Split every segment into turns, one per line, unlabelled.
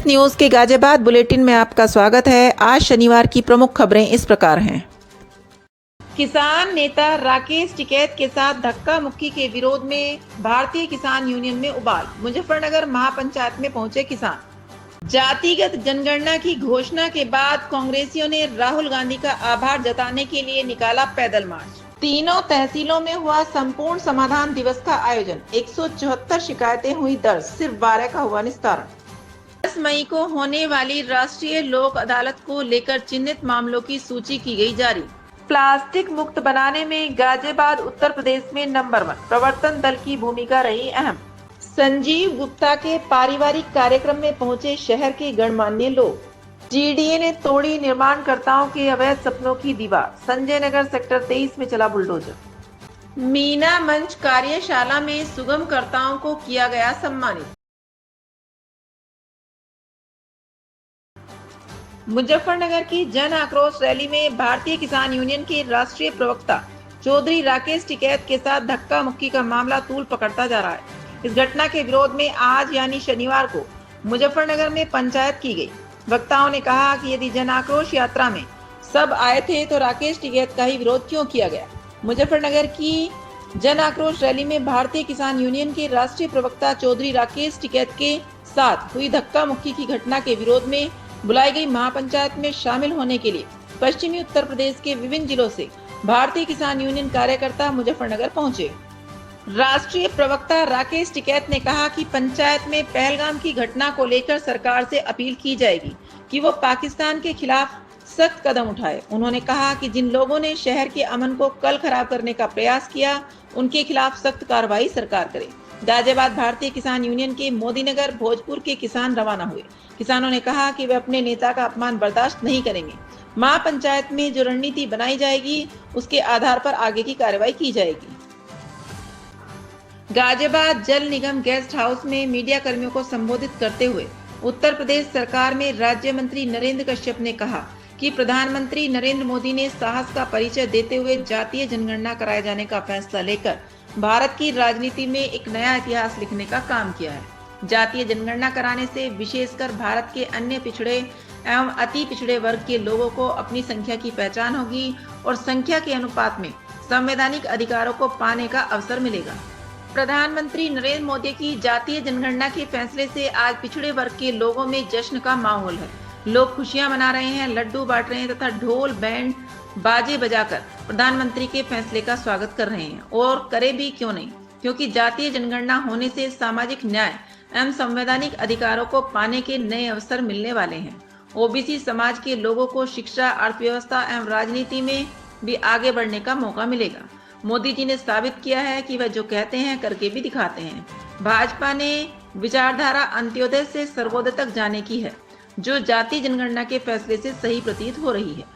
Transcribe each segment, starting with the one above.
News के Ghaziabad bulletin में आपका स्वागत है। आज शनिवार की प्रमुख खबरें इस प्रकार हैं। किसान नेता राकेश टिकैत के साथ धक्का मुक्की के विरोध में भारतीय किसान यूनियन में उबाल। मुजफ्फरनगर महापंचायत में पहुंचे किसान। जातिगत जनगणना की घोषणा के बाद कांग्रेसियों ने राहुल गांधी का आभार जताने के लिए निकाला पैदल मार्च। तीनों तहसीलों में हुआ संपूर्ण समाधान दिवस का आयोजन। 174 शिकायतें हुई दर्ज, सिर्फ 12 का हुआ निस्तारण। 10 मई को होने वाली राष्ट्रीय लोक अदालत को लेकर चिन्हित मामलों की सूची की गई जारी। प्लास्टिक मुक्त बनाने में गाजियाबाद उत्तर प्रदेश में नंबर 1। प्रवर्तन दल की भूमिका रही अहम। संजीव गुप्ता के पारिवारिक कार्यक्रम में पहुंचे शहर के गणमान्य लोग। जीडीए ने तोड़ी निर्माणकर्ताओं के अवैध सपनों की दीवार। संजय नगर सेक्टर 23 में चला बुलडोजर। मीना मंच कार्यशाला में सुगमकर्ताओं को किया गया सम्मानित। मुजफ्फरनगर की जन आक्रोश रैली में भारतीय किसान यूनियन के राष्ट्रीय प्रवक्ता चौधरी राकेश टिकैत के साथ धक्का मुक्की का मामला तूल पकड़ता जा रहा है। इस घटना के विरोध में आज यानी शनिवार को मुजफ्फरनगर में पंचायत की गई। वक्ताओं ने कहा कि यदि जन आक्रोश यात्रा में सब आए थे तो राकेश टिकैत का ही विरोध क्यों किया गया। मुजफ्फरनगर की जन आक्रोश रैली में भारतीय किसान यूनियन के राष्ट्रीय प्रवक्ता चौधरी राकेश टिकैत के साथ हुई धक्का मुक्की की घटना के विरोध में बुलाई गई महापंचायत में शामिल होने के लिए पश्चिमी उत्तर प्रदेश के विभिन्न जिलों से भारतीय किसान यूनियन कार्यकर्ता मुजफ्फरनगर पहुंचे। राष्ट्रीय प्रवक्ता राकेश टिकैत ने कहा कि पंचायत में पहलगाम की घटना को लेकर सरकार से अपील की जाएगी कि वो पाकिस्तान के खिलाफ सख्त कदम उठाए। उन्होंने कहा कि जिन लोगों ने शहर के अमन को कल खराब करने का प्रयास किया उनके खिलाफ सख्त कार्रवाई सरकार करे। गाजियाबाद भारतीय किसान यूनियन के मोदीनगर भोजपुर के किसान रवाना हुए। किसानों ने कहा कि वे अपने नेता का अपमान बर्दाश्त नहीं करेंगे। महापंचायत में जो रणनीति बनाई जाएगी उसके आधार पर आगे की कार्रवाई की जाएगी। गाजियाबाद जल निगम गेस्ट हाउस में मीडिया कर्मियों को संबोधित करते हुए उत्तर प्रदेश सरकार में राज्य मंत्री नरेंद्र कश्यप ने कहा कि प्रधानमंत्री नरेंद्र मोदी ने साहस का परिचय देते हुए जातीय जनगणना कराए जाने का फैसला लेकर भारत की राजनीति में एक नया इतिहास लिखने का काम किया है। जातीय जनगणना कराने से विशेषकर भारत के अन्य पिछड़े एवं अति पिछड़े वर्ग के लोगों को अपनी संख्या की पहचान होगी और संख्या के अनुपात में संवैधानिक अधिकारों को पाने का अवसर मिलेगा। प्रधानमंत्री नरेंद्र मोदी की जातीय जनगणना के फैसले से आज पिछड़े वर्ग के लोगों में जश्न का माहौल है। लोग खुशियां मना रहे हैं, लड्डू बांट रहे हैं तथा ढोल बैंड बाजे बजाकर प्रधानमंत्री के फैसले का स्वागत कर रहे हैं। और करे भी क्यों नहीं, क्योंकि जातीय जनगणना होने से सामाजिक न्याय एवं संवैधानिक अधिकारों को पाने के नए अवसर मिलने वाले हैं। ओबीसी समाज के लोगों को शिक्षा, अर्थव्यवस्था एवं राजनीति में भी आगे बढ़ने का मौका मिलेगा। मोदी जी ने साबित किया है कि वह जो कहते हैं करके भी दिखाते हैं। भाजपा ने विचारधारा अंत्योदय से सर्वोदय तक जाने की है, जो जातीय जनगणना के फैसले से सही प्रतीत हो रही है।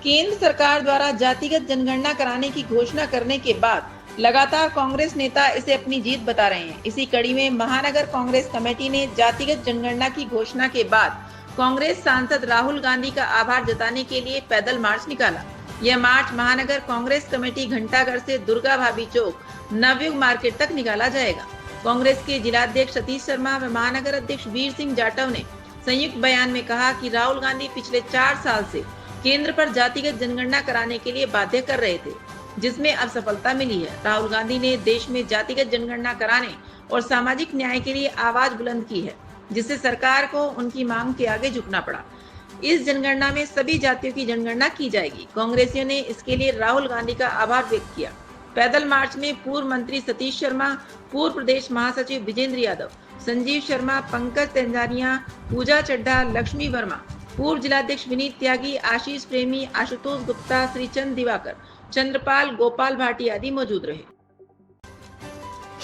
केंद्र सरकार द्वारा जातिगत जनगणना कराने की घोषणा करने के बाद लगातार कांग्रेस नेता इसे अपनी जीत बता रहे हैं। इसी कड़ी में महानगर कांग्रेस कमेटी ने जातिगत जनगणना की घोषणा के बाद कांग्रेस सांसद राहुल गांधी का आभार जताने के लिए पैदल मार्च निकाला। यह मार्च महानगर कांग्रेस कमेटी घंटाघर से दुर्गा भाभी चौक नवयुग मार्केट तक निकाला जाएगा। कांग्रेस के जिलाध्यक्ष सतीश शर्मा व महानगर अध्यक्ष वीर सिंह जाटव ने संयुक्त बयान में कहा कि राहुल गांधी पिछले 4 साल से केंद्र पर जातिगत जनगणना कराने के लिए बाध्य कर रहे थे, जिसमें अब सफलता मिली है। राहुल गांधी ने देश में जातिगत जनगणना कराने और सामाजिक न्याय के लिए आवाज बुलंद की है, जिससे सरकार को उनकी मांग के आगे झुकना पड़ा। इस जनगणना में सभी जातियों की जनगणना की जाएगी। कांग्रेसियों ने इसके लिए राहुल गांधी का आभार व्यक्त किया। पैदल मार्च में पूर्व मंत्री सतीश शर्मा, पूर्व प्रदेश महासचिव विजेंद्र यादव, संजीव शर्मा, पंकज तेंजानिया, पूजा चड्ढा, लक्ष्मी वर्मा, पूर्व जिलाध्यक्ष विनीत त्यागी, आशीष प्रेमी, आशुतोष गुप्ता, श्रीचंद दिवाकर, चंद्रपाल, गोपाल भाटी आदि मौजूद रहे।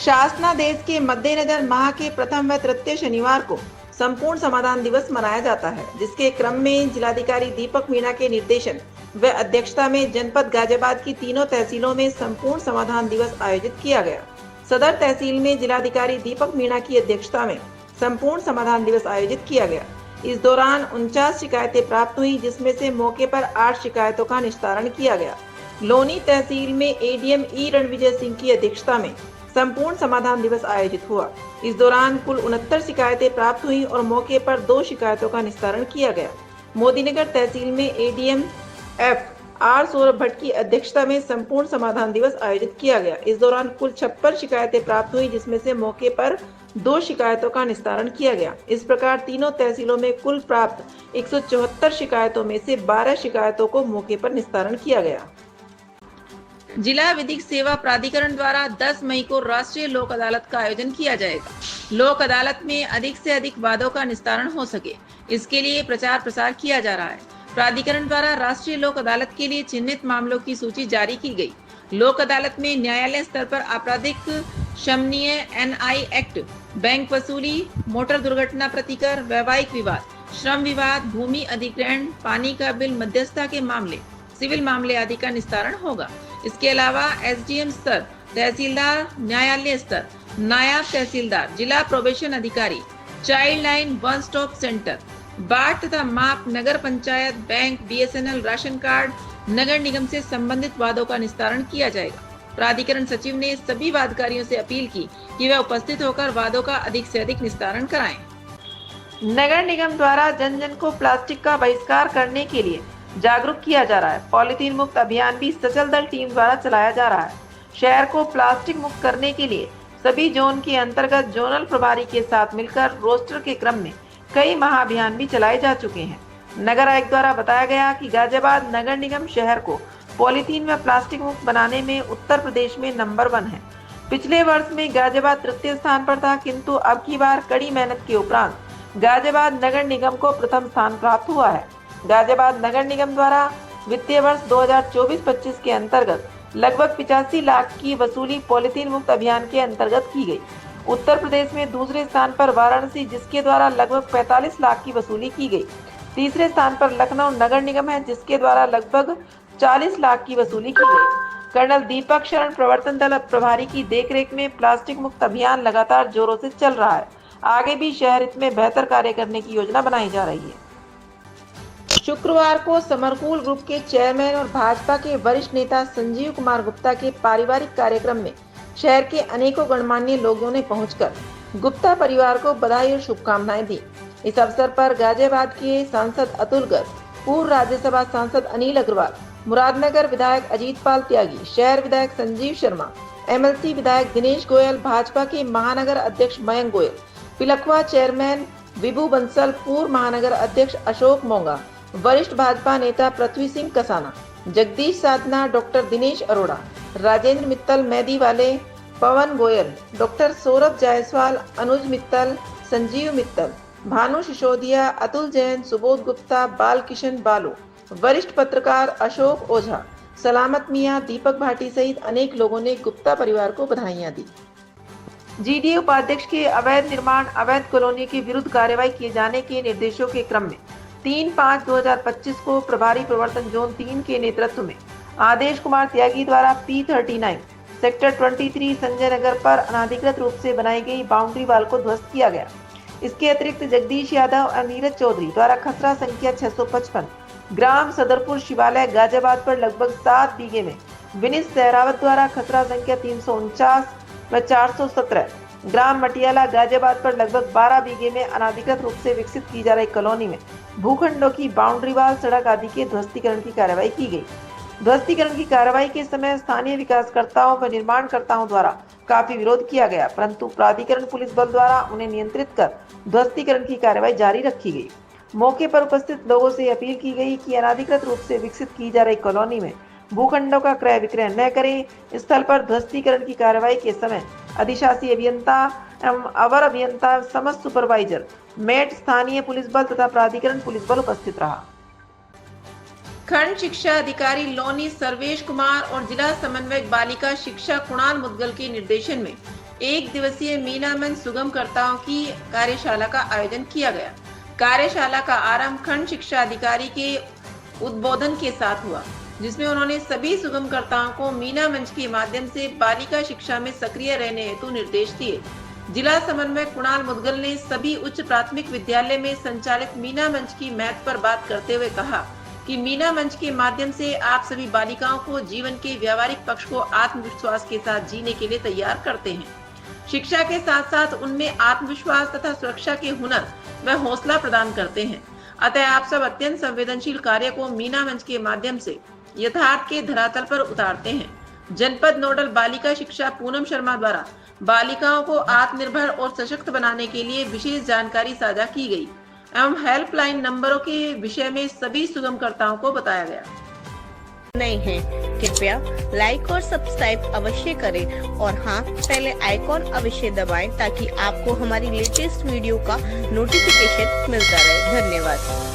शासनादेश के मद्देनजर माह के प्रथम व तृतीय शनिवार को संपूर्ण समाधान दिवस मनाया जाता है, जिसके क्रम में जिलाधिकारी दीपक मीणा के निर्देशन व अध्यक्षता में जनपद गाजियाबाद की तीनों तहसीलों में संपूर्ण समाधान दिवस आयोजित किया गया। सदर तहसील में जिलाधिकारी दीपक मीणा की अध्यक्षता में संपूर्ण समाधान दिवस आयोजित किया गया। इस दौरान 49 शिकायतें प्राप्त हुई, जिसमें से मौके पर 8 शिकायतों का निस्तारण किया गया। लोनी तहसील में एडीएम ई रणविजय सिंह की अध्यक्षता में संपूर्ण समाधान दिवस आयोजित हुआ। इस दौरान कुल 69 शिकायतें प्राप्त हुई और मौके पर 2 शिकायतों का निस्तारण किया गया। मोदीनगर तहसील में ADM F R Saurabh Bhatt की अध्यक्षता में संपूर्ण समाधान दिवस आयोजित किया गया। इस दौरान कुल 56 शिकायतें प्राप्त हुई, जिसमें से मौके पर 2 शिकायतों का निस्तारण किया गया। इस प्रकार तीनों तहसीलों में कुल प्राप्त 174 शिकायतों में से 12 शिकायतों को मौके पर निस्तारण किया गया। जिला विधिक सेवा प्राधिकरण द्वारा 10 मई को राष्ट्रीय लोक अदालत का आयोजन किया जाएगा। लोक अदालत में अधिक से अधिक वादों का निस्तारण हो सके, इसके लिए प्रचार प्रसार किया जा रहा है। प्राधिकरण द्वारा राष्ट्रीय लोक अदालत के लिए चिन्हित मामलों की सूची जारी की गई। लोक अदालत में न्यायालय स्तर पर आपराधिक शमनीय एनआई एक्ट, बैंक वसूली, मोटर दुर्घटना प्रतिकर, वैवाहिक विवाद, श्रम विवाद, भूमि अधिग्रहण, पानी का बिल, मध्यस्थता के मामले, सिविल मामले आदि का निस्तारण होगा। इसके अलावा एसडीएम स्तर, तहसीलदार, न्यायालय स्तर, नायब तहसीलदार, जिला प्रोबेशन अधिकारी, child line one stop centre, बाट तथा माप, नगर panchayat, bank, BSNL, ration card, नगर निगम से संबंधित वादों का निस्तारण किया जाएगा। प्राधिकरण सचिव ने सभी वादकारियों से अपील की कि वे उपस्थित होकर वादों का अधिक से अधिक निस्तारण कराएं। नगर निगम द्वारा जन जन को प्लास्टिक का बहिष्कार करने के लिए जागरूक किया जा रहा है। पॉलीथीन मुक्त अभियान भी सचल दल टीम द्वारा चलाया जा रहा है। शहर को प्लास्टिक मुक्त करने के लिए सभी जोन के अंतर्गत जोनल प्रभारी के साथ मिलकर रोस्टर के क्रम में कई महाअभियान भी चलाए जा चुके हैं। नगर आयुक्त द्वारा बताया गया कि गाजियाबाद नगर निगम शहर को पॉलीथीन व प्लास्टिक मुक्त बनाने में उत्तर प्रदेश में नंबर 1 है। पिछले वर्ष में गाजियाबाद तृतीय स्थान पर था, किंतु अब की बार कड़ी मेहनत के उपरांत गाजियाबाद नगर निगम को प्रथम स्थान प्राप्त हुआ है। गाजियाबाद नगर निगम द्वारा वित्तीय वर्ष 2024-25 के अंतर्गत लगभग 85 लाख की वसूली पॉलीथीन मुक्त अभियान के अंतर्गत की गई। उत्तर प्रदेश में दूसरे स्थान पर वाराणसी, जिसके द्वारा लगभग 45 लाख की वसूली की गई। तीसरे स्थान पर लखनऊ नगर निगम है, जिसके द्वारा लगभग 40 लाख की वसूली की गई। कर्नल दीपक शरण प्रवर्तन दल प्रभारी की देखरेख में प्लास्टिक मुक्त अभियान लगातार जोरों से चल रहा है। आगे भी शहर हित में बेहतर कार्य करने की योजना बनाई जा रही है। शुक्रवार को समरकूल ग्रुप के चेयरमैन और भाजपा के वरिष्ठ नेता संजीव कुमार गुप्ता के पारिवारिक कार्यक्रम में शहर के अनेकों गणमान्य लोगों ने पहुंचकर गुप्ता परिवार को बधाई और शुभकामनाएं दी। इस अवसर पर गाजियाबाद के सांसद अतुल गर्ग, पूर्व राज्यसभा सांसद अनिल अग्रवाल, मुरादनगर विधायक अजीत पाल त्यागी, शहर विधायक संजीव शर्मा, एमएलसी विधायक दिनेश गोयल, भाजपा के महानगर अध्यक्ष मयंक गोयल, पिलखवा चेयरमैन विभू बंसल, पूर्व महानगर अध्यक्ष अशोक मोंगा, वरिष्ठ भाजपा नेता पृथ्वी सिंह कसाना, जगदीश साधना, डॉक्टर दिनेश अरोड़ा, राजेंद्र मित्तल, मेहदी वाले, पवन गोयल, डॉक्टर सौरभ जायसवाल, अनुज मित्तल, संजीव मित्तल, भानु सिसोदिया, अतुल जैन, सुबोध गुप्ता, बाल किशन बालू, वरिष्ठ पत्रकार अशोक ओझा, सलामत मियां, दीपक भाटी सहित अनेक लोगों ने गुप्ता परिवार को बधाइयां दी। जीडीए उपाध्यक्ष के अवैध निर्माण, अवैध कॉलोनी के विरुद्ध कार्रवाई किए जाने के निर्देशों के क्रम में 3/5/2025 को प्रभारी प्रवर्तन जोन 3 के नेतृत्व में आदेश कुमार त्यागी द्वारा P39 सेक्टर 23 संजय नगर पर अनाधिकृत रूप से बनाई गई बाउंड्री वाल को ध्वस्त किया गया। इसके अतिरिक्त जगदीश यादव और नीरज चौधरी द्वारा खसरा संख्या 655 ग्राम सदरपुर शिवालय गाजियाबाद पर लगभग 7 बीघे में विनीत सहरावत द्वारा खसरा संख्या 349 व 417 ग्राम मटियाला गाजियाबाद पर लगभग 12 बीघे में अनाधिकृत रूप से विकसित की जा रही कॉलोनी में भूखंडों की बाउंड्री वाल, सड़क आदि के ध्वस्तीकरण की कार्रवाई की गई। ध्वस्तीकरण की कार्रवाई के समय स्थानीय विकासकर्ताओं व निर्माणकर्ताओं द्वारा काफी विरोध किया गया, परंतु प्राधिकरण पुलिस बल द्वारा उन्हें नियंत्रित कर ध्वस्तीकरण की कार्रवाई जारी रखी गई। मौके पर उपस्थित लोगों से अपील की गई कि अनाधिकृत रूप से विकसित की जा रही कॉलोनी में भूखंडों का क्रय विक्रय न करें। स्थल पर ध्वस्तीकरण की कार्रवाई के समय अधिशासी अभियंता एवं अवर अभियंता, समस्त सुपरवाइजर, मेट, स्थानीय पुलिस बल तथा प्राधिकरण पुलिस बल उपस्थित रहा। खंड शिक्षा अधिकारी लोनी सर्वेश कुमार और जिला समन्वयक बालिका शिक्षा कुणाल मुदगल के निर्देशन में 1 दिवसीय मीना मंच सुगमकर्ताओं की कार्यशाला का आयोजन किया गया। कार्यशाला का आरंभ खंड शिक्षा अधिकारी के उद्बोधन के साथ हुआ, जिसमें उन्होंने सभी सुगमकर्ताओं को मीना मंच के माध्यम से बालिका शिक्षा में सक्रिय रहने हेतु निर्देश दिए। जिला समन्वयक कुणाल मुदगल ने सभी उच्च प्राथमिक विद्यालय में संचालित मीना मंच की महत्व पर बात करते हुए कहा कि मीना मंच के माध्यम से आप सभी बालिकाओं को जीवन के व्यावहारिक पक्ष को आत्मविश्वास के साथ जीने के लिए तैयार करते हैं। शिक्षा के साथ साथ उनमें आत्मविश्वास तथा सुरक्षा के हुनर व हौसला प्रदान करते हैं। अतः आप सब अत्यंत संवेदनशील कार्य को मीना मंच के माध्यम से यथार्थ के धरातल पर उतारते हैं। जनपद नोडल बालिका शिक्षा पूनम शर्मा द्वारा बालिकाओं को आत्मनिर्भर और सशक्त बनाने के लिए विशेष जानकारी साझा की गई एवं हेल्पलाइन नंबरों के विषय में सभी सुगमकर्ताओं को बताया गया।
नहीं है कृपया लाइक और सब्सक्राइब अवश्य करें और हाँ, पहले आइकॉन अवश्य दबाएं ताकि आपको हमारी लेटेस्ट वीडियो का नोटिफिकेशन मिलता रहे। धन्यवाद।